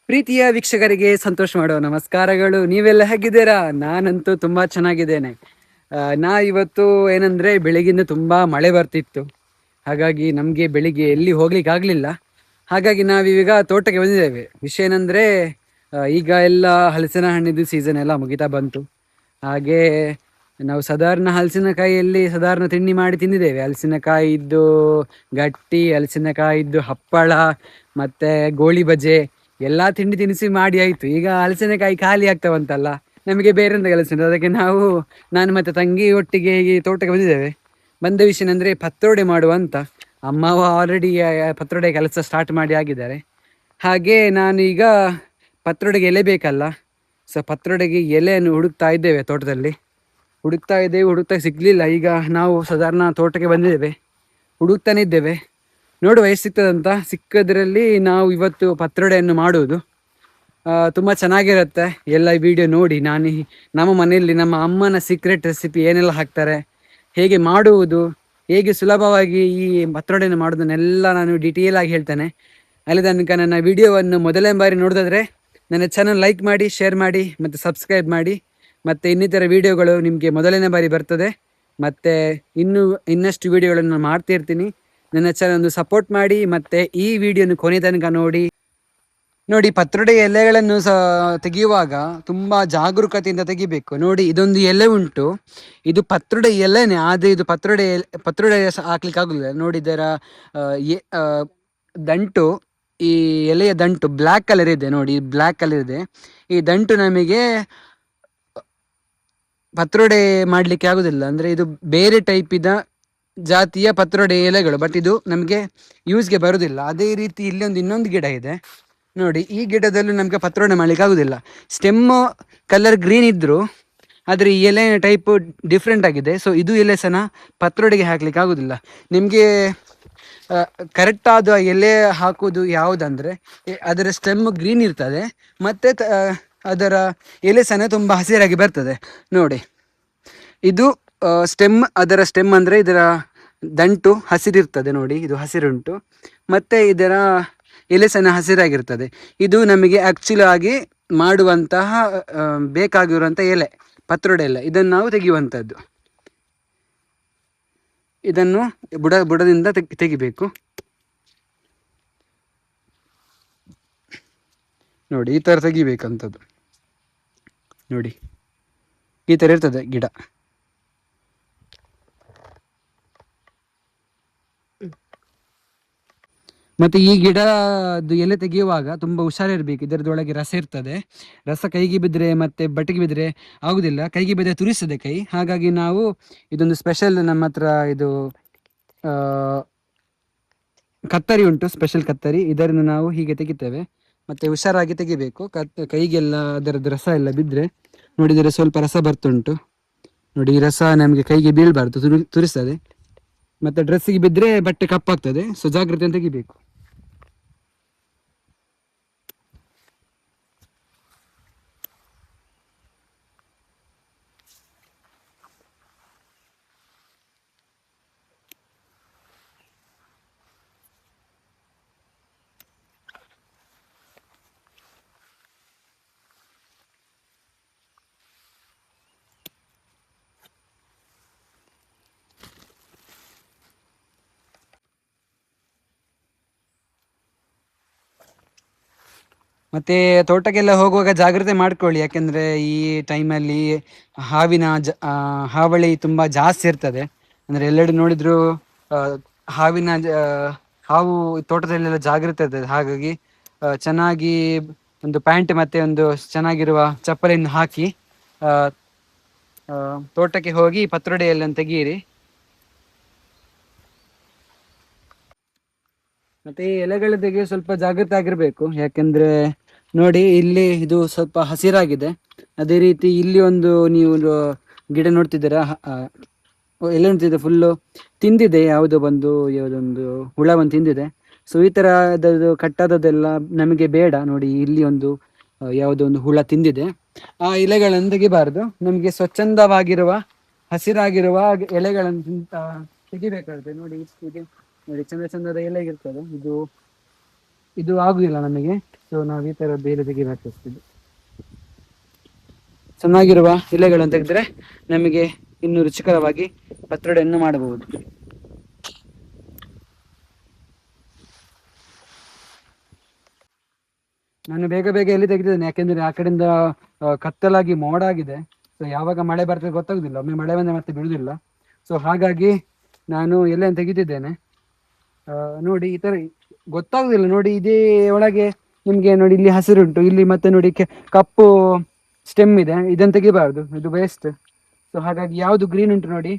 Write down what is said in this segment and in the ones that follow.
ಪ್ರೀತಿಯ ವೀಕ್ಷಕರಿಗೆ ಸಂತೋಷ ಮಾಡುವ ನಮಸ್ಕಾರಗಳು. ನೀವೆಲ್ಲ ಹೇಗಿದ್ದೀರಾ? ನಾನಂತೂ ತುಂಬಾ ಚೆನ್ನಾಗಿದ್ದೇನೆ. ನಾ ಇವತ್ತು ಏನಂದ್ರೆ ಬೆಳಗಿಂದ ತುಂಬಾ ಮಳೆ ಬರ್ತಿತ್ತು. ಹಾಗಾಗಿ ನಮಗೆ ಬೆಳಿಗ್ಗೆ ಎಲ್ಲಿ ಹೋಗ್ಲಿಕ್ಕೆ ಆಗ್ಲಿಲ್ಲ. ಹಾಗಾಗಿ ನಾವೀಗ ತೋಟಕ್ಕೆ ಬಂದಿದ್ದೇವೆ. ವಿಷಯ ಏನಂದ್ರೆ ಈಗ ಎಲ್ಲ ಹಲಸಿನ ಹಣ್ಣಿದ್ದು ಸೀಸನ್ ಎಲ್ಲ ಮುಗಿತಾ ಬಂತು. ಹಾಗೆ ನಾವು ಸಾಧಾರಣ ಹಲಸಿನಕಾಯಿಯಲ್ಲಿ ಸಾಧಾರಣ ತಿಂಡಿ ಮಾಡಿ ತಿಂದಿದ್ದೇವೆ. ಹಲಸಿನಕಾಯಿ ಇದ್ದು ಗಟ್ಟಿ, ಹಲಸಿನಕಾಯಿ ಇದ್ದು ಹಪ್ಪಳ, ಮತ್ತೆ ಗೋಳಿ ಬಜೆ ಎಲ್ಲಾ ತಿಂಡಿ ತಿನಿಸಿ ಮಾಡಿ ಆಯ್ತು. ಈಗ ಹಲಸಿನಕಾಯಿ ಖಾಲಿ ಆಗ್ತಾ ಬಂತಲ್ಲ, ನಮಗೆ ಬೇರೆಂತ ಕೆಲಸ ಉಂಟು. ಅದಕ್ಕೆ ನಾನು ಮತ್ತೆ ತಂಗಿ ಒಟ್ಟಿಗೆ ಈ ತೋಟಕ್ಕೆ ಬಂದಿದ್ದೇವೆ. ಬಂದ ವಿಷಯ ಅಂದ್ರೆ ಪತ್ರೊಡೆ ಮಾಡುವ ಅಂತ. ಅಮ್ಮವ ಆಲ್ರೆಡಿ ಪತ್ರೊಡೆ ಕೆಲಸ ಸ್ಟಾರ್ಟ್ ಮಾಡಿ ಆಗಿದ್ದಾರೆ. ಹಾಗೆ ನಾನು ಈಗ ಪತ್ರೊಡೆಗೆ ಎಲೆ ಬೇಕಲ್ಲ, ಸೊ ಪತ್ರೊಡೆಗೆ ಎಲೆಯನ್ನು ಹುಡುಕ್ತಾ ಇದ್ದೇವೆ ತೋಟದಲ್ಲಿ. ಹುಡುಕ್ತಾ ಸಿಗ್ಲಿಲ್ಲ. ಈಗ ನಾವು ಸಾಧಾರಣ ತೋಟಕ್ಕೆ ಬಂದಿದ್ದೇವೆ, ಹುಡುಕ್ತಾನೆ ಇದ್ದೇವೆ. ನೋಡುವ ಎಷ್ಟು ಸಿಗ್ತದಂತ. ಸಿಕ್ಕದ್ರಲ್ಲಿ ನಾವು ಇವತ್ತು ಪತ್ರೊಡೆಯನ್ನು ಮಾಡುವುದು. ತುಂಬ ಚೆನ್ನಾಗಿರುತ್ತೆ. ಎಲ್ಲ ವಿಡಿಯೋ ನೋಡಿ. ನಮ್ಮ ಮನೆಯಲ್ಲಿ ನಮ್ಮ ಅಮ್ಮನ ಸೀಕ್ರೆಟ್ ರೆಸಿಪಿ ಏನೆಲ್ಲ ಹಾಕ್ತಾರೆ, ಹೇಗೆ ಮಾಡುವುದು, ಹೇಗೆ ಸುಲಭವಾಗಿ ಈ ಪತ್ರೊಡೆಯನ್ನು ಮಾಡೋದನ್ನೆಲ್ಲ ನಾನು ಡೀಟೇಲ್ ಆಗಿ ಹೇಳ್ತೇನೆ. ಅಲ್ಲಿ ತನಕ ನನ್ನ ವಿಡಿಯೋವನ್ನು ಮೊದಲನೇ ಬಾರಿ ನೋಡಿದ್ರೆ ನನ್ನ ಚಾನಲ್ ಲೈಕ್ ಮಾಡಿ, ಶೇರ್ ಮಾಡಿ, ಮತ್ತು ಸಬ್ಸ್ಕ್ರೈಬ್ ಮಾಡಿ. ಮತ್ತು ಇನ್ನಿತರ ವಿಡಿಯೋಗಳು ನಿಮಗೆ ಮೊದಲನೇ ಬಾರಿ ಬರ್ತದೆ. ಮತ್ತು ಇನ್ನಷ್ಟು ವಿಡಿಯೋಗಳನ್ನು ನಾನು ಮಾಡ್ತಿರ್ತೀನಿ. ನನ್ನ ಚಾನಲ್ ಒಂದು ಸಪೋರ್ಟ್ ಮಾಡಿ. ಮತ್ತು ಈ ವಿಡಿಯೋನ ಕೊನೆ ತನಕ ನೋಡಿ. ಪತ್ರೊಡೆ ಎಲೆಗಳನ್ನು ತೆಗೆಯುವಾಗ ತುಂಬಾ ಜಾಗರೂಕತೆಯಿಂದ ತೆಗಿಬೇಕು. ನೋಡಿ, ಇದೊಂದು ಎಲೆ ಉಂಟು, ಇದು ಪತ್ರೊಡೆ ಎಲೆನೆ, ಆದರೆ ಇದು ಪತ್ರೊಡೆ ಹಾಕ್ಲಿಕ್ಕೆ ಆಗುದಿಲ್ಲ. ನೋಡಿ, ಇದರ ದಂಟು, ಈ ಎಲೆಯ ದಂಟು ಬ್ಲ್ಯಾಕ್ ಕಲರ್ ಇದೆ. ನೋಡಿ, ಬ್ಲ್ಯಾಕ್ ಕಲರ್ ಇದೆ. ಈ ದಂಟು ನಮಗೆ ಪತ್ರೊಡೆ ಮಾಡ್ಲಿಕ್ಕೆ ಆಗುದಿಲ್ಲ. ಅಂದ್ರೆ ಇದು ಬೇರೆ ಟೈಪಿದ ಜಾತಿಯ ಪತ್ರೊಡೆ ಎಲೆಗಳು, ಬಟ್ ಇದು ನಮಗೆ ಯೂಸ್ಗೆ ಬರುದಿಲ್ಲ. ಅದೇ ರೀತಿ ಇಲ್ಲಿ ಇನ್ನೊಂದು ಗಿಡ ಇದೆ ನೋಡಿ. ಈ ಗಿಡದಲ್ಲೂ ನಮಗೆ ಪತ್ರೊಡೆ ಮಾಡ್ಲಿಕ್ಕೆ ಆಗುದಿಲ್ಲ. ಸ್ಟೆಮ್ ಕಲರ್ ಗ್ರೀನ್ ಇದ್ರು, ಆದರೆ ಈ ಎಲೆ ಟೈಪ್ ಡಿಫ್ರೆಂಟ್ ಆಗಿದೆ. ಸೊ ಇದು ಎಲೆ ಸಹ ಪತ್ರೊಡೆಗೆ ಹಾಕ್ಲಿಕ್ಕೆ ಆಗುದಿಲ್ಲ. ನಿಮಗೆ ಕರೆಕ್ಟ್ ಆದ ಎಲೆ ಹಾಕುವುದು ಯಾವುದಂದ್ರೆ, ಅದರ ಸ್ಟೆಮ್ ಗ್ರೀನ್ ಇರ್ತದೆ, ಮತ್ತೆ ಅದರ ಎಲೆ ಸಹ ತುಂಬ ಹಸಿರಾಗಿ ಬರ್ತದೆ. ನೋಡಿ, ಇದು ಅದರ ಸ್ಟೆಮ್ ಅಂದ್ರೆ ಇದರ ದಂಟು ಹಸಿರಿರ್ತದೆ. ನೋಡಿ, ಇದು ಹಸಿರುಂಟು, ಮತ್ತೆ ಇದರ ಎಲೆ ಸಹ ಹಸಿರಾಗಿರ್ತದೆ. ಇದು ನಮಗೆ ಆಕ್ಚುಲಿ ಆಗಿ ಮಾಡುವಂತಹ ಬೇಕಾಗಿರುವಂಥ ಎಲೆ, ಪತ್ರೊಡೆ ಎಲೆ. ಇದನ್ನು ನಾವು ತೆಗೆಯುವಂಥದ್ದು. ಇದನ್ನು ಬುಡದಿಂದ ತೆಗಿಬೇಕು. ನೋಡಿ, ಈ ಥರ ತೆಗಿಬೇಕಂಥದ್ದು. ನೋಡಿ, ಈ ಥರ ಇರ್ತದೆ ಗಿಡ. ಮತ್ತೆ ಈ ಗಿಡದ್ದು ಎಲೆ ತೆಗೆಯುವಾಗ ತುಂಬಾ ಹುಷಾರಿರ್ಬೇಕು. ಇದರದೊಳಗೆ ರಸ ಇರ್ತದೆ. ರಸ ಕೈಗೆ ಬಿದ್ದರೆ ಮತ್ತೆ ಬಟ್ಟೆಗೆ ಬಿದ್ದರೆ ಆಗುದಿಲ್ಲ. ಕೈಗೆ ಬಿದ್ದರೆ ತುರಿಸ್ತದೆ ಕೈ. ಹಾಗಾಗಿ ನಾವು ಇದೊಂದು ಸ್ಪೆಷಲ್, ನಮ್ಮ ಹತ್ರ ಇದು ಕತ್ತರಿ ಉಂಟು, ಸ್ಪೆಷಲ್ ಕತ್ತರಿ. ಇದರಿಂದ ನಾವು ಹೀಗೆ ತೆಗಿತೇವೆ. ಮತ್ತೆ ಹುಷಾರಾಗಿ ತೆಗಿಬೇಕು. ಕೈಗೆಲ್ಲ ಅದರದ್ದು ರಸ ಎಲ್ಲ ಬಿದ್ದರೆ, ನೋಡಿದರೆ ಸ್ವಲ್ಪ ರಸ ಬರ್ತುಂಟು. ನೋಡಿ, ಈ ರಸ ನಮಗೆ ಕೈಗೆ ಬೀಳ್ಬಾರ್ದು, ತುರಿಸ್ತದೆ. ಮತ್ತೆ ಡ್ರೆಸ್ಸಿಗೆ ಬಿದ್ದರೆ ಬಟ್ಟೆ ಕಪ್ಪಾಗ್ತದೆ. ಸೊ ಜಾಗ್ರತೆ ತೆಗಿಬೇಕು. ಮತ್ತೆ ತೋಟಕ್ಕೆಲ್ಲ ಹೋಗುವಾಗ ಜಾಗ್ರತೆ ಮಾಡ್ಕೊಳ್ಳಿ. ಯಾಕೆಂದ್ರೆ ಈ ಟೈಮಲ್ಲಿ ಹಾವಳಿ ತುಂಬಾ ಜಾಸ್ತಿ ಇರ್ತದೆ. ಅಂದ್ರೆ ಎಲ್ಲೆಡೆ ನೋಡಿದ್ರು ಹಾವು ತೋಟದಲ್ಲೆಲ್ಲ ಜಾಗ್ರತೆ ಇರ್ತದೆ. ಹಾಗಾಗಿ ಚೆನ್ನಾಗಿ ಒಂದು ಪ್ಯಾಂಟ್ ಮತ್ತೆ ಒಂದು ಚೆನ್ನಾಗಿರುವ ಚಪ್ಪಲಿಯನ್ನು ಹಾಕಿ ತೋಟಕ್ಕೆ ಹೋಗಿ ಪತ್ರೊಡೆ ಎಲ್ಲ ತೆಗೀರಿ. ಮತ್ತೆ ಈ ಎಲೆಗಳ ತೆಗೆಯೋ ಸ್ವಲ್ಪ ಜಾಗೃತಿ ಆಗಿರ್ಬೇಕು. ಯಾಕೆಂದ್ರೆ ನೋಡಿ, ಇಲ್ಲಿ ಇದು ಸ್ವಲ್ಪ ಹಸಿರಾಗಿದೆ. ಅದೇ ರೀತಿ ಇಲ್ಲಿ ನೀವು ಗಿಡ ನೋಡ್ತಿದ್ದೀರಾ, ಎಲ್ಲ ನೋಡ್ತಿದ್ದೆ ಫುಲ್ಲು ತಿಂದಿದೆ. ಯಾವುದೊಂದು ಹುಳ ತಿಂದಿದೆ. ಸೊ ಈ ತರ ಕಟ್ಟಾದದೆಲ್ಲ ನಮಗೆ ಬೇಡ. ನೋಡಿ, ಇಲ್ಲಿ ಯಾವುದೋ ಒಂದು ಹುಳ ತಿಂದಿದೆ. ಆ ಎಲೆಗಳನ್ನು ತೆಗಿಬಾರ್ದು. ನಮಗೆ ಸ್ವಚ್ಛಂದವಾಗಿರುವ ಹಸಿರಾಗಿರುವ ಎಲೆಗಳನ್ನು ತೆಗಿಬೇಕಾಗುತ್ತೆ. ನೋಡಿ, ಚಂದ ಚಂದದ ಎಲೆಗಿರ್ತದೆ. ಇದು ಆಗುದಿಲ್ಲ ನಮಗೆ. ಸೊ ನಾವು ಈ ಥರದ್ದು ಎಲೆ ತೆಗಿಬೇಕಾಗ್ತದೆ. ಚೆನ್ನಾಗಿರುವ ಎಲೆಗಳನ್ನು ತೆಗೆದ್ರೆ ನಮಗೆ ಇನ್ನೂ ರುಚಿಕರವಾಗಿ ಪತ್ರೊಡೆಯನ್ನು ಮಾಡಬಹುದು. ನಾನು ಬೇಗ ಬೇಗ ಎಲ್ಲಿ ತೆಗೆದಿದ್ದೇನೆ, ಯಾಕೆಂದ್ರೆ ಆ ಕಡೆಯಿಂದ ಕತ್ತಲಾಗಿ ಮೋಡ ಆಗಿದೆ. ಸೊ ಯಾವಾಗ ಮಳೆ ಬರ್ತದೆ ಗೊತ್ತಾಗುದಿಲ್ಲ, ಒಮ್ಮೆ ಮಳೆ ಬಂದ್ರೆ ಮತ್ತೆ ಬಿಡುದಿಲ್ಲ. ಸೊ ಹಾಗಾಗಿ ನಾನು ಎಲೆಯನ್ನು ತೆಗಿತಿದ್ದೇನೆ. ನೋಡಿ ಈ ತರ ಗೊತ್ತಾಗುದಿಲ್ಲ. ನೋಡಿ ಇದೇ ಒಳಗೆ ನಿಮ್ಗೆ ನೋಡಿ ಇಲ್ಲಿ ಹಸಿರುಂಟು, ಇಲ್ಲಿ ಮತ್ತೆ ನೋಡಿ ಕಪ್ಪು ಸ್ಟೆಮ್ ಇದೆ, ಇದನ್ನು ತೆಗಿಬಾರ್ದು, ಇದು ವೇಸ್ಟ್. ಸೊ ಹಾಗಾಗಿ ಯಾವುದು ಗ್ರೀನ್ ಉಂಟು ನೋಡಿ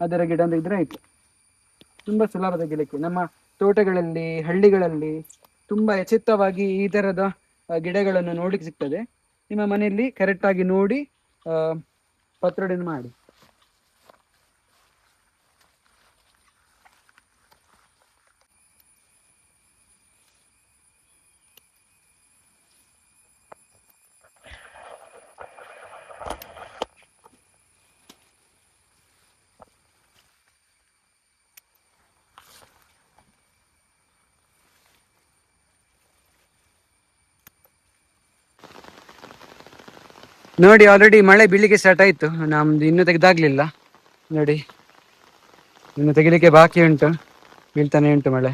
ಅದರ ಗಿಡ ಅಂತ ಇದ್ರೆ ಆಯ್ತು. ತುಂಬಾ ಸುಲಭ ತೆಗಿಲಿಕ್ಕೆ. ನಮ್ಮ ತೋಟಗಳಲ್ಲಿ ಹಳ್ಳಿಗಳಲ್ಲಿ ತುಂಬಾ ಎಚ್ಚೆತ್ತವಾಗಿ ಈ ತರದ ಗಿಡಗಳನ್ನು ನೋಡ್ಲಿಕ್ಕೆ ಸಿಗ್ತದೆ. ನಿಮ್ಮ ಮನೆಯಲ್ಲಿ ಕರೆಕ್ಟ್ ಆಗಿ ನೋಡಿ ಪತ್ರೊಡೆಯನ್ನು ಮಾಡಿ. ನೋಡಿ ಆಲ್ರೆಡಿ ಮಳೆ ಬೀಳಿಗೆ ಸ್ಟಾರ್ಟ್ ಆಯ್ತು. ನಮ್ದು ಇನ್ನೂ ತೆಗೆದಾಗ್ಲಿಲ್ಲ ನೋಡಿ, ಇನ್ನು ತೆಗಿಲಿಕ್ಕೆ ಬಾಕಿ ಉಂಟು, ಬೀಳ್ತಾನೆ ಉಂಟು ಮಳೆ.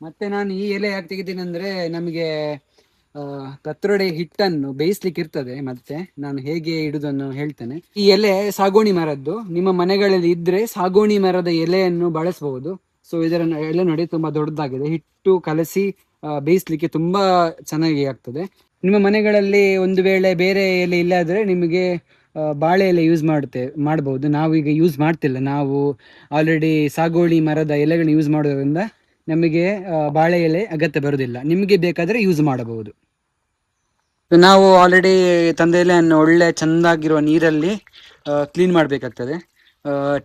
ಮತ್ತೆ ನಾನು ಈ ಎಲೆ ಯಾಕೆ ತೆಗಿತೀನಿ ಅಂದ್ರೆ, ನಮಗೆ ಪತ್ರೊಡೆ ಹಿಟ್ಟನ್ನು ಬೇಯಿಸ್ಲಿಕ್ಕೆ ಇರ್ತದೆ. ಮತ್ತೆ ನಾನು ಹೇಗೆ ಇಡುದನ್ನು ಹೇಳ್ತೇನೆ. ಈ ಎಲೆ ಸಾಗೋಣಿ ಮರದ್ದು, ನಿಮ್ಮ ಮನೆಗಳಲ್ಲಿ ಇದ್ರೆ ಸಾಗೋಣಿ ಮರದ ಎಲೆಯನ್ನು ಬಳಸಬಹುದು. ಸೊ ಇದರ ಎಲೆ ನೋಡಿ ತುಂಬಾ ದೊಡ್ಡದಾಗಿದೆ, ಹಿಟ್ಟು ಕಲಸಿ ಬೇಯಿಸ್ಲಿಕ್ಕೆ ತುಂಬಾ ಚೆನ್ನಾಗಿ ಆಗ್ತದೆ. ನಿಮ್ಮ ಮನೆಗಳಲ್ಲಿ ಒಂದು ವೇಳೆ ಬೇರೆ ಎಲೆ ಇಲ್ಲಾದ್ರೆ ನಿಮಗೆ ಬಾಳೆ ಎಲೆ ಯೂಸ್ ಮಾಡಬಹುದು. ನಾವು ಈಗ ಯೂಸ್ ಮಾಡ್ತಿಲ್ಲ, ನಾವು ಆಲ್ರೆಡಿ ಸಾಗೋಣಿ ಮರದ ಎಲೆಗಳನ್ನ ಯೂಸ್ ಮಾಡೋದ್ರಿಂದ ನಮಗೆ ಬಾಳೆ ಎಲೆ ಅಗತ್ಯ ಬರುವುದಿಲ್ಲ. ನಿಮಗೆ ಬೇಕಾದರೆ ಯೂಸ್ ಮಾಡಬಹುದು. ನಾವು ಆಲ್ರೆಡಿ ತಂದ ಎಲೆಯನ್ನು ಒಳ್ಳೆ ಚೆಂದಾಗಿರುವ ನೀರಲ್ಲಿ ಕ್ಲೀನ್ ಮಾಡಬೇಕಾಗ್ತದೆ.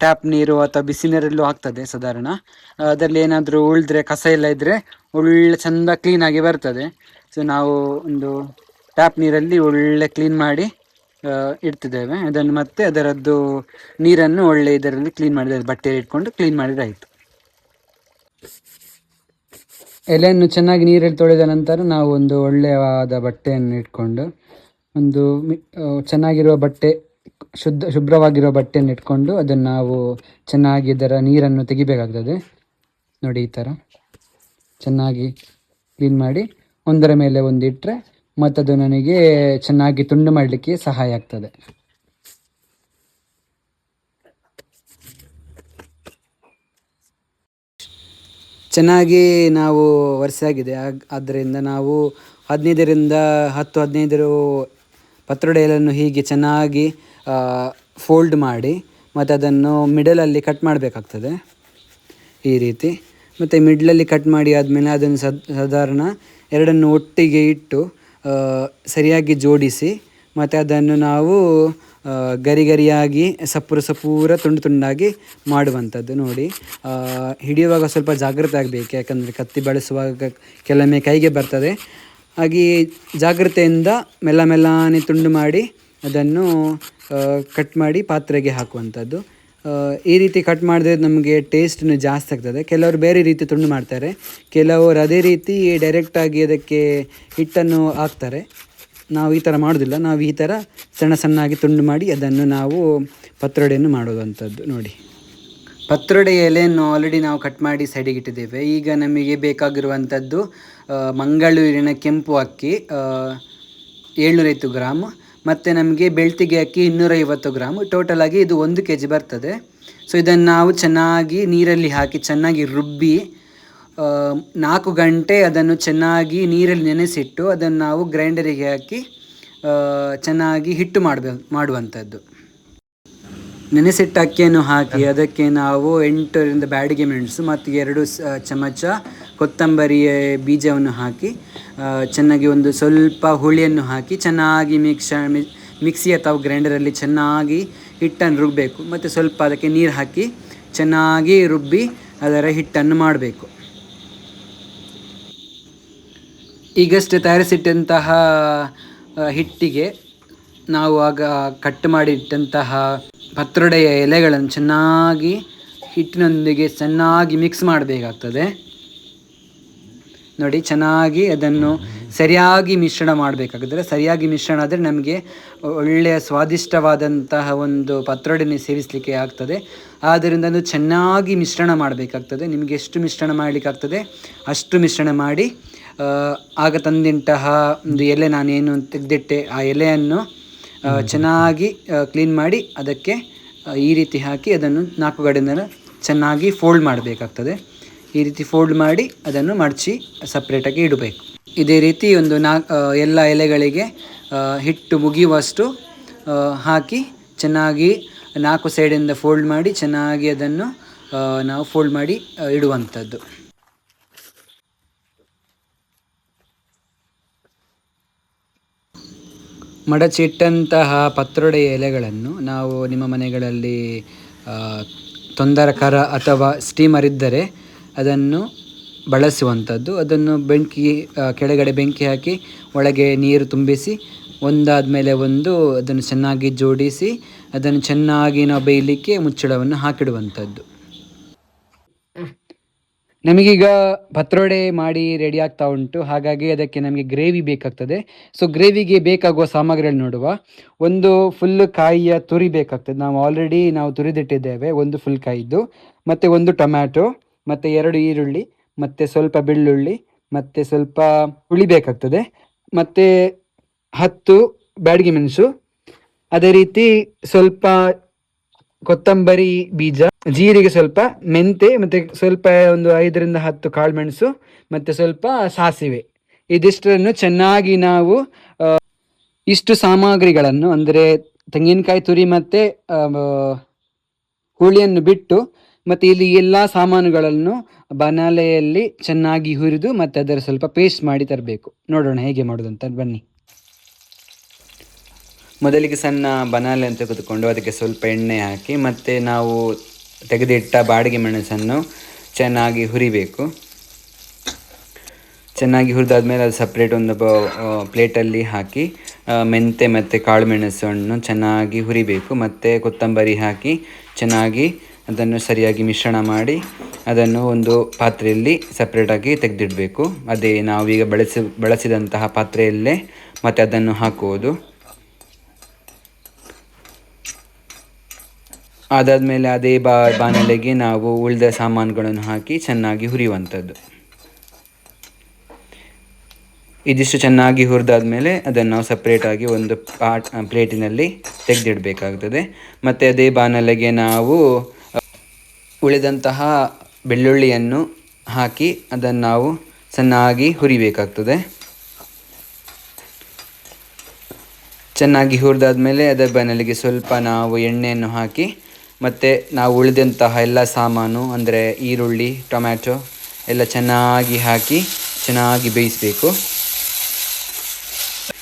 ಟ್ಯಾಪ್ ನೀರು ಅಥವಾ ಬಿಸಿ ನೀರಲ್ಲೂ ಆಗ್ತದೆ ಸಾಧಾರಣ. ಅದರಲ್ಲಿ ಏನಾದರೂ ಉಳಿದ್ರೆ ಕಸ ಎಲ್ಲ ಇದ್ದರೆ ಒಳ್ಳೆ ಚೆಂದ ಕ್ಲೀನಾಗಿ ಬರ್ತದೆ. ಸೊ ನಾವು ಒಂದು ಟ್ಯಾಪ್ ನೀರಲ್ಲಿ ಒಳ್ಳೆ ಕ್ಲೀನ್ ಮಾಡಿ ಇಡ್ತಿದ್ದೇವೆ. ಅದನ್ನು ಮತ್ತೆ ಅದರದ್ದು ನೀರನ್ನು ಒಳ್ಳೆ ಇದರಲ್ಲಿ ಕ್ಲೀನ್ ಮಾಡಿದ್ರೆ, ಬಟ್ಟೆಯಲ್ಲಿ ಇಟ್ಕೊಂಡು ಕ್ಲೀನ್ ಮಾಡಿದ್ರೆ ಆಯಿತು. ಎಲೆಯನ್ನು ಚೆನ್ನಾಗಿ ನೀರಲ್ಲಿ ತೊಳೆದ ನಂತರ ನಾವು ಒಂದು ಒಳ್ಳೆಯವಾದ ಬಟ್ಟೆಯನ್ನು ಇಟ್ಕೊಂಡು, ಒಂದು ಚೆನ್ನಾಗಿರುವ ಬಟ್ಟೆ, ಶುಭ್ರವಾಗಿರುವ ಬಟ್ಟೆಯನ್ನು ಇಟ್ಕೊಂಡು ಅದನ್ನು ನಾವು ಚೆನ್ನಾಗಿ ಇದರ ನೀರನ್ನು ತೆಗಿಬೇಕಾಗ್ತದೆ. ನೋಡಿ ಈ ಥರ ಚೆನ್ನಾಗಿ ಕ್ಲೀನ್ ಮಾಡಿ ಒಂದರ ಮೇಲೆ ಒಂದು ಇಟ್ಟರೆ ಮತ್ತದು ನನಗೆ ಚೆನ್ನಾಗಿ ತುಂಡು ಮಾಡಲಿಕ್ಕೆ ಸಹಾಯ ಆಗ್ತದೆ. ಚೆನ್ನಾಗಿ ನಾವು ವರ್ಷಾಗಿದೆ. ಆದ್ದರಿಂದ ನಾವು 15 ಪತ್ರೊಡೆ ಎಲೆಯನ್ನು ಹೀಗೆ ಚೆನ್ನಾಗಿ ಫೋಲ್ಡ್ ಮಾಡಿ ಮತ್ತು ಅದನ್ನು ಮಿಡಲಲ್ಲಿ ಕಟ್ ಮಾಡಬೇಕಾಗ್ತದೆ ಈ ರೀತಿ. ಮತ್ತು ಮಿಡ್ಲಲ್ಲಿ ಕಟ್ ಮಾಡಿ ಆದಮೇಲೆ ಅದನ್ನು ಸಾಧಾರಣ ಎರಡನ್ನು ಒಟ್ಟಿಗೆ ಇಟ್ಟು ಸರಿಯಾಗಿ ಜೋಡಿಸಿ ಮತ್ತು ಅದನ್ನು ನಾವು ಗರಿಯಾಗಿ ಸಪೂರ ತುಂಡಾಗಿ ಮಾಡುವಂಥದ್ದು. ನೋಡಿ, ಹಿಡಿಯುವಾಗ ಸ್ವಲ್ಪ ಜಾಗ್ರತೆ ಆಗಬೇಕು, ಯಾಕಂದರೆ ಕತ್ತಿ ಬಳಸುವಾಗ ಕೆಲವೊಮ್ಮೆ ಕೈಗೆ ಬರ್ತದೆ. ಹಾಗೆ ಜಾಗ್ರತೆಯಿಂದ ಮೆಲ್ಲನೆ ತುಂಡು ಮಾಡಿ ಅದನ್ನು ಕಟ್ ಮಾಡಿ ಪಾತ್ರೆಗೆ ಹಾಕುವಂಥದ್ದು. ಈ ರೀತಿ ಕಟ್ ಮಾಡಿದ್ರೆ ನಮಗೆ ಟೇಸ್ಟನ್ನು ಜಾಸ್ತಿ ಆಗ್ತದೆ. ಕೆಲವರು ಬೇರೆ ರೀತಿ ತುಂಡು ಮಾಡ್ತಾರೆ, ಕೆಲವರು ಅದೇ ರೀತಿ ಡೈರೆಕ್ಟಾಗಿ ಅದಕ್ಕೆ ಹಿಟ್ಟನ್ನು ಹಾಕ್ತಾರೆ. ನಾವು ಈ ಥರ ಮಾಡೋದಿಲ್ಲ, ನಾವು ಈ ಥರ ಸಣ್ಣಾಗಿ ತುಂಡು ಮಾಡಿ ಅದನ್ನು ನಾವು ಪತ್ರೊಡೆಯನ್ನು ಮಾಡೋದಂಥದ್ದು. ನೋಡಿ, ಪತ್ರೊಡೆ ಎಲೆಯನ್ನು ಆಲ್ರೆಡಿ ನಾವು ಕಟ್ ಮಾಡಿ ಸೈಡಿಗೆ ಇಟ್ಟಿದ್ದೇವೆ. ಈಗ ನಮಗೆ ಬೇಕಾಗಿರುವಂಥದ್ದು ಮಂಗಳೂರಿನ ಕೆಂಪು ಅಕ್ಕಿ 750 ಗ್ರಾಮ್, ಮತ್ತು ನಮಗೆ ಬೆಳ್ತಿಗೆ ಅಕ್ಕಿ 250 ಗ್ರಾಮ್. ಟೋಟಲಾಗಿ ಇದು 1 kg ಬರ್ತದೆ. ಸೊ ಇದನ್ನು ನಾವು ಚೆನ್ನಾಗಿ ನೀರಲ್ಲಿ ಹಾಕಿ ಚೆನ್ನಾಗಿ ರುಬ್ಬಿ 4 ಗಂಟೆ ಅದನ್ನು ಚೆನ್ನಾಗಿ ನೀರಲ್ಲಿ ನೆನೆಸಿಟ್ಟು ಅದನ್ನು ನಾವು ಗ್ರೈಂಡರಿಗೆ ಹಾಕಿ ಚೆನ್ನಾಗಿ ಹಿಟ್ಟು ಮಾಡುವಂಥದ್ದು. ನೆನೆಸಿಟ್ಟ ಅಕ್ಕಿಯನ್ನು ಹಾಕಿ ಅದಕ್ಕೆ ನಾವು 8 ಬ್ಯಾಡಿಗೆ ಮೆಣಸು ಮತ್ತು 2 ಚಮಚ ಕೊತ್ತಂಬರಿ ಬೀಜವನ್ನು ಹಾಕಿ ಚೆನ್ನಾಗಿ ಒಂದು ಸ್ವಲ್ಪ ಹುಳಿಯನ್ನು ಹಾಕಿ ಚೆನ್ನಾಗಿ ಮಿಕ್ಸಿ ಅಥವಾ ಗ್ರೈಂಡರಲ್ಲಿ ಚೆನ್ನಾಗಿ ಹಿಟ್ಟನ್ನು ರುಬ್ಬಬೇಕು ಮತ್ತು ಸ್ವಲ್ಪ ಅದಕ್ಕೆ ನೀರು ಹಾಕಿ ಚೆನ್ನಾಗಿ ರುಬ್ಬಿ ಅದರ ಹಿಟ್ಟನ್ನು ಮಾಡಬೇಕು. ಈಗಷ್ಟೇ ತಯಾರಿಸಿಟ್ಟಂತಹ ಹಿಟ್ಟಿಗೆ ನಾವು ಆಗ ಕಟ್ ಮಾಡಿಟ್ಟಂತಹ ಪತ್ರೊಡೆಯ ಎಲೆಗಳನ್ನು ಚೆನ್ನಾಗಿ ಹಿಟ್ಟಿನೊಂದಿಗೆ ಚೆನ್ನಾಗಿ ಮಿಕ್ಸ್ ಮಾಡಬೇಕಾಗ್ತದೆ. ನೋಡಿ, ಚೆನ್ನಾಗಿ ಅದನ್ನು ಸರಿಯಾಗಿ ಮಿಶ್ರಣ ಮಾಡಬೇಕಾಗಿದ್ದರೆ, ಸರಿಯಾಗಿ ಮಿಶ್ರಣ ಆದರೆ ನಮಗೆ ಒಳ್ಳೆಯ ಸ್ವಾದಿಷ್ಟವಾದಂತಹ ಒಂದು ಪತ್ರೊಡೆಯನ್ನು ಸೇವಿಸಲಿಕ್ಕೆ ಆಗ್ತದೆ. ಆದ್ದರಿಂದ ಅದು ಚೆನ್ನಾಗಿ ಮಿಶ್ರಣ ಮಾಡಬೇಕಾಗ್ತದೆ. ನಿಮಗೆ ಎಷ್ಟು ಮಿಶ್ರಣ ಮಾಡಲಿಕ್ಕಾಗ್ತದೆ ಅಷ್ಟು ಮಿಶ್ರಣ ಮಾಡಿ ಆಗ ತಂದಿಂತಹ ಒಂದು ಎಲೆ ನಾನೇನು ತೆಗೆದಿಟ್ಟೆ ಆ ಎಲೆಯನ್ನು ಚೆನ್ನಾಗಿ ಕ್ಲೀನ್ ಮಾಡಿ ಅದಕ್ಕೆ ಈ ರೀತಿ ಹಾಕಿ ಅದನ್ನು 4 ಕಡೆಯಿಂದ ಚೆನ್ನಾಗಿ ಫೋಲ್ಡ್ ಮಾಡಬೇಕಾಗ್ತದೆ. ಈ ರೀತಿ ಫೋಲ್ಡ್ ಮಾಡಿ ಅದನ್ನು ಮಡಚಿ ಸಪ್ರೇಟಾಗಿ ಇಡಬೇಕು. ಇದೇ ರೀತಿ ಒಂದು ಎಲ್ಲ ಎಲೆಗಳಿಗೆ ಹಿಟ್ಟು ಮುಗಿಯುವಷ್ಟು ಹಾಕಿ ಚೆನ್ನಾಗಿ 4 ಸೈಡಿಂದ ಫೋಲ್ಡ್ ಮಾಡಿ ಚೆನ್ನಾಗಿ ಅದನ್ನು ನಾವು ಫೋಲ್ಡ್ ಮಾಡಿ ಇಡುವಂಥದ್ದು. ಮಡಚಿಟ್ಟಂತಹ ಪತ್ರೊಡೆಯ ಎಲೆಗಳನ್ನು ನಾವು ನಿಮ್ಮ ಮನೆಗಳಲ್ಲಿ ತೊಂದರಕರ ಅಥವಾ ಸ್ಟೀಮರ್ ಇದ್ದರೆ ಅದನ್ನು ಬಳಸುವಂಥದ್ದು. ಅದನ್ನು ಕೆಳಗಡೆ ಬೆಂಕಿ ಹಾಕಿ ಒಳಗೆ ನೀರು ತುಂಬಿಸಿ ಒಂದಾದ ಮೇಲೆ ಒಂದು ಅದನ್ನು ಚೆನ್ನಾಗಿ ಜೋಡಿಸಿ ಅದನ್ನು ಚೆನ್ನಾಗಿ ನಾವು ಬೇಯಲಿಕ್ಕೆ ಮುಚ್ಚಳವನ್ನು ಹಾಕಿಡುವಂಥದ್ದು. ನಮಗೀಗ ಪತ್ರೊಡೆ ಮಾಡಿ ರೆಡಿ ಆಗ್ತಾ ಉಂಟು. ಹಾಗಾಗಿ ಅದಕ್ಕೆ ನಮಗೆ ಗ್ರೇವಿ ಬೇಕಾಗ್ತದೆ. ಸೊ ಗ್ರೇವಿಗೆ ಬೇಕಾಗುವ ಸಾಮಗ್ರಿಗಳು ನೋಡುವ. ಒಂದು ಫುಲ್ ಕಾಯಿಯ ತುರಿ ಬೇಕಾಗ್ತದೆ. ನಾವು ತುರಿದಿಟ್ಟಿದ್ದೇವೆ, ಒಂದು ಫುಲ್ ಕಾಯಿದ್ದು. ಮತ್ತು ಒಂದು ಟೊಮ್ಯಾಟೊ, ಮತ್ತು 2 ಈರುಳ್ಳಿ, ಮತ್ತು ಸ್ವಲ್ಪ ಬೆಳ್ಳುಳ್ಳಿ, ಮತ್ತು ಸ್ವಲ್ಪ ಹುಳಿ ಬೇಕಾಗ್ತದೆ, ಮತ್ತು 10 ಬ್ಯಾಡಗಿ ಮೆಣಸು, ಅದೇ ರೀತಿ ಸ್ವಲ್ಪ ಕೊತ್ತಂಬರಿ ಬೀಜ, ಜೀರಿಗೆ, ಸ್ವಲ್ಪ ಮೆಂತೆ, ಮತ್ತು ಸ್ವಲ್ಪ ಒಂದು 5ರಿಂದ 10 ಕಾಳುಮೆಣಸು, ಮತ್ತು ಸ್ವಲ್ಪ ಸಾಸಿವೆ. ಇದಿಷ್ಟನ್ನು ಚೆನ್ನಾಗಿ ನಾವು ಇಷ್ಟು ಸಾಮಗ್ರಿಗಳನ್ನು ಅಂದರೆ ತೆಂಗಿನಕಾಯಿ ತುರಿ ಮತ್ತು ಹುಳಿಯನ್ನು ಬಿಟ್ಟು ಮತ್ತು ಇಲ್ಲಿ ಎಲ್ಲ ಸಾಮಾನುಗಳನ್ನು ಬನಾಲೆಯಲ್ಲಿ ಚೆನ್ನಾಗಿ ಹುರಿದು ಮತ್ತು ಅದರ ಸ್ವಲ್ಪ ಪೇಸ್ಟ್ ಮಾಡಿ ತರಬೇಕು. ನೋಡೋಣ ಹೇಗೆ ಮಾಡೋದಂತ, ಬನ್ನಿ. ಮೊದಲಿಗೆ ಸಣ್ಣ ಬನಾಲೆ ಅಂತ ತೆಗೆದುಕೊಂಡು ಅದಕ್ಕೆ ಸ್ವಲ್ಪ ಎಣ್ಣೆ ಹಾಕಿ ಮತ್ತು ನಾವು ತೆಗೆದಿಟ್ಟ ಬಾಡಿಗೆ ಮೆಣಸನ್ನು ಚೆನ್ನಾಗಿ ಹುರಿಬೇಕು. ಚೆನ್ನಾಗಿ ಹುರಿದಾದ್ಮೇಲೆ ಅದು ಸಪ್ರೇಟ್ ಒಂದು ಪ್ಲೇಟಲ್ಲಿ ಹಾಕಿ ಮೆಂತೆ ಮತ್ತು ಕಾಳು ಮೆಣಸನ್ನು ಚೆನ್ನಾಗಿ ಹುರಿಬೇಕು. ಮತ್ತು ಕೊತ್ತಂಬರಿ ಹಾಕಿ ಚೆನ್ನಾಗಿ ಅದನ್ನು ಸರಿಯಾಗಿ ಮಿಶ್ರಣ ಮಾಡಿ ಅದನ್ನು ಒಂದು ಪಾತ್ರೆಯಲ್ಲಿ ಸಪ್ರೇಟಾಗಿ ತೆಗೆದಿಡಬೇಕು. ಅದೇ ನಾವೀಗ ಬಳಸಿದಂತಹ ಪಾತ್ರೆಯಲ್ಲೇ ಮತ್ತು ಅದನ್ನು ಹಾಕುವುದು. ಅದಾದಮೇಲೆ ಅದೇ ಬಾಣಲೆಗೆ ನಾವು ಉಳಿದ ಸಾಮಾನುಗಳನ್ನು ಹಾಕಿ ಚೆನ್ನಾಗಿ ಹುರಿಯುವಂಥದ್ದು. ಇದಿಷ್ಟು ಚೆನ್ನಾಗಿ ಹುರಿದಾದ್ಮೇಲೆ ಅದನ್ನು ನಾವು ಸಪ್ರೇಟಾಗಿ ಒಂದು ಪ್ಲೇಟಿನಲ್ಲಿ ತೆಗೆದಿಡಬೇಕಾಗ್ತದೆ. ಮತ್ತು ಅದೇ ಬಾಣಲೆಗೆ ನಾವು ಉಳಿದಂತಹ ಬೆಳ್ಳುಳ್ಳಿಯನ್ನು ಹಾಕಿ ಅದನ್ನು ನಾವು ಚೆನ್ನಾಗಿ ಹುರಿಬೇಕಾಗ್ತದೆ. ಚೆನ್ನಾಗಿ ಹುರಿದಾದ್ಮೇಲೆ ಅದರ ಬಾಣಲೆಗೆ ಸ್ವಲ್ಪ ನಾವು ಎಣ್ಣೆಯನ್ನು ಹಾಕಿ ಮತ್ತು ನಾವು ಉಳಿದಂತಹ ಎಲ್ಲ ಸಾಮಾನು ಅಂದರೆ ಈರುಳ್ಳಿ, ಟೊಮ್ಯಾಟೊ ಎಲ್ಲ ಚೆನ್ನಾಗಿ ಹಾಕಿ ಚೆನ್ನಾಗಿ ಬೇಯಿಸಬೇಕು.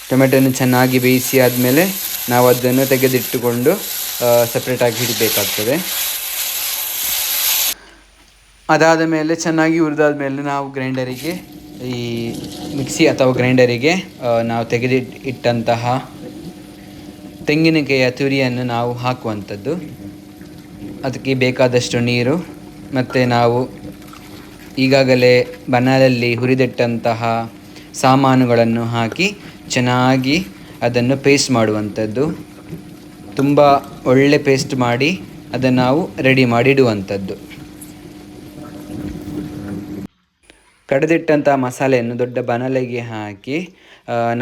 ಟೊಮೆಟೊನ್ನು ಚೆನ್ನಾಗಿ ಬೇಯಿಸಿ ಆದಮೇಲೆ ನಾವು ಅದನ್ನು ತೆಗೆದಿಟ್ಟುಕೊಂಡು ಸಪ್ರೇಟಾಗಿ ಇಡಬೇಕಾಗ್ತದೆ. ಅದಾದ ಮೇಲೆ ಚೆನ್ನಾಗಿ ಹುರಿದಾದ ಮೇಲೆ ನಾವು ಗ್ರೈಂಡರಿಗೆ ಈ ಮಿಕ್ಸಿ ಅಥವಾ ಗ್ರೈಂಡರಿಗೆ ನಾವು ತೆಗೆದಿಟ್ಟಂತಹ ತೆಂಗಿನಕಾಯಿಯ ತುರಿಯನ್ನು ನಾವು ಹಾಕುವಂಥದ್ದು. ಅದಕ್ಕೆ ಬೇಕಾದಷ್ಟು ನೀರು ಮತ್ತು ನಾವು ಈಗಾಗಲೇ ಬನಾಲಲ್ಲಿ ಹುರಿದಿಟ್ಟಂತಹ ಸಾಮಾನುಗಳನ್ನು ಹಾಕಿ ಚೆನ್ನಾಗಿ ಅದನ್ನು ಪೇಸ್ಟ್ ಮಾಡುವಂಥದ್ದು. ತುಂಬ ಒಳ್ಳೆ ಪೇಸ್ಟ್ ಮಾಡಿ ಅದನ್ನು ನಾವು ರೆಡಿ ಮಾಡಿಡುವಂಥದ್ದು. ಕಡೆದಿಟ್ಟಂಥ ಮಸಾಲೆಯನ್ನು ದೊಡ್ಡ ಬಾಣಲೆಗೆ ಹಾಕಿ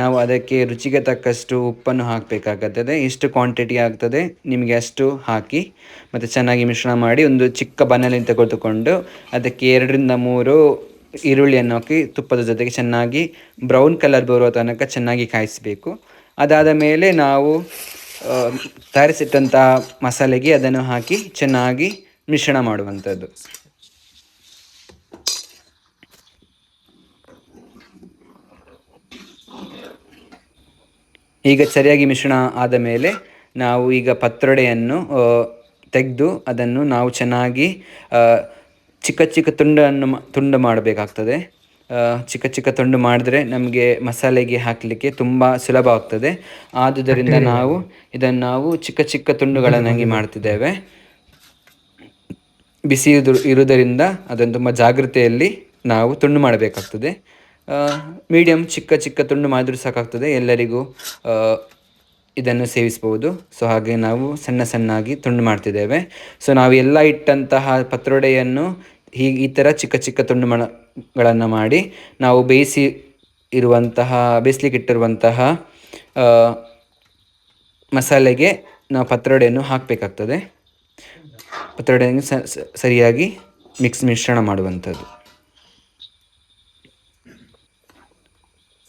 ನಾವು ಅದಕ್ಕೆ ರುಚಿಗೆ ತಕ್ಕಷ್ಟು ಉಪ್ಪನ್ನು ಹಾಕಬೇಕಾಗುತ್ತದೆ. ಎಷ್ಟು ಕ್ವಾಂಟಿಟಿ ಆಗ್ತದೆ ನಿಮಗೆ ಅಷ್ಟು ಹಾಕಿ ಮತ್ತು ಚೆನ್ನಾಗಿ ಮಿಶ್ರಣ ಮಾಡಿ ಒಂದು ಚಿಕ್ಕ ಬಾಣಲೆಯನ್ನು ತೆಗೆದುಕೊಂಡು ಅದಕ್ಕೆ 2ರಿಂದ 3 ಈರುಳ್ಳಿಯನ್ನು ಹಾಕಿ ತುಪ್ಪದ ಜೊತೆಗೆ ಚೆನ್ನಾಗಿ ಬ್ರೌನ್ ಕಲರ್ ಬರುವ ತನಕ ಚೆನ್ನಾಗಿ ಕಾಯಿಸಬೇಕು. ಅದಾದ ಮೇಲೆ ನಾವು ತಯಾರಿಸಿಟ್ಟಂಥ ಮಸಾಲೆಗೆ ಅದನ್ನು ಹಾಕಿ ಚೆನ್ನಾಗಿ ಮಿಶ್ರಣ ಮಾಡುವಂಥದ್ದು. ಈಗ ಸರಿಯಾಗಿ ಮಿಶ್ರಣ ಆದ ಮೇಲೆ ನಾವು ಈಗ ಪತ್ರೊಡೆಯನ್ನು ತೆಗೆದು ಅದನ್ನು ನಾವು ಚೆನ್ನಾಗಿ ಚಿಕ್ಕ ಚಿಕ್ಕ ತುಂಡು ಮಾಡಬೇಕಾಗ್ತದೆ. ಚಿಕ್ಕ ಚಿಕ್ಕ ತುಂಡು ಮಾಡಿದ್ರೆ ನಮಗೆ ಮಸಾಲೆಗೆ ಹಾಕಲಿಕ್ಕೆ ತುಂಬ ಸುಲಭ ಆಗ್ತದೆ. ಆದುದರಿಂದ ನಾವು ಚಿಕ್ಕ ಚಿಕ್ಕ ತುಂಡುಗಳನ್ನಾಗಿ ಮಾಡ್ತಿದ್ದೇವೆ. ಬಿಸಿ ಇರುವುದರಿಂದ ಅದನ್ನು ತುಂಬ ಜಾಗ್ರತೆಯಲ್ಲಿ ನಾವು ತುಂಡು ಮಾಡಬೇಕಾಗ್ತದೆ. ಮೀಡಿಯಮ್ ಚಿಕ್ಕ ಚಿಕ್ಕ ತುಂಡು ಮಾಡಿದ್ರೂ ಸಾಕಾಗ್ತದೆ, ಎಲ್ಲರಿಗೂ ಇದನ್ನು ಸೇವಿಸ್ಬೋದು. ಸೊ ಹಾಗೆ ನಾವು ಸಣ್ಣ ಸಣ್ಣಾಗಿ ತುಂಡು ಮಾಡ್ತಿದ್ದೇವೆ. ಸೊ ನಾವು ಎಲ್ಲ ಇಟ್ಟಂತಹ ಪತ್ರೊಡೆಯನ್ನು ಈ ಥರ ಚಿಕ್ಕ ಚಿಕ್ಕ ತುಂಡುಗಳನ್ನು ಮಾಡಿ ನಾವು ಬೇಯಿಸ್ಲಿಕ್ಕೆ ಇಟ್ಟಿರುವಂತಹ ಮಸಾಲೆಗೆ ನಾವು ಪತ್ರೊಡೆಯನ್ನು ಹಾಕಬೇಕಾಗ್ತದೆ. ಪತ್ರೊಡೆಯನ್ನು ಸರಿಯಾಗಿ ಮಿಶ್ರಣ ಮಾಡುವಂಥದ್ದು.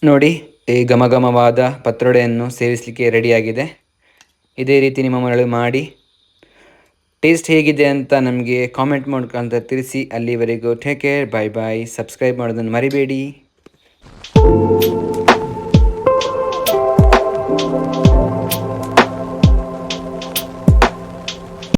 ನೋಡಿ, ಈ ಘಮಘಮವಾದ ಪತ್ರೊಡೆಯನ್ನು ಸೇವಿಸಲಿಕ್ಕೆ ರೆಡಿಯಾಗಿದೆ. ಇದೇ ರೀತಿ ನಿಮ್ಮ ಮನೆಯಲ್ಲಿ ಮಾಡಿ ಟೇಸ್ಟ್ ಹೇಗಿದೆ ಅಂತ ನಮಗೆ ಕಾಮೆಂಟ್ ಮಾಡ್ಕೊಂತ ತಿಳಿಸಿ. ಅಲ್ಲಿವರೆಗೂ ಟೇಕ್ ಕೇರ್, ಬಾಯ್ ಬಾಯ್. ಸಬ್ಸ್ಕ್ರೈಬ್ ಮಾಡೋದನ್ನು ಮರಿಬೇಡಿ.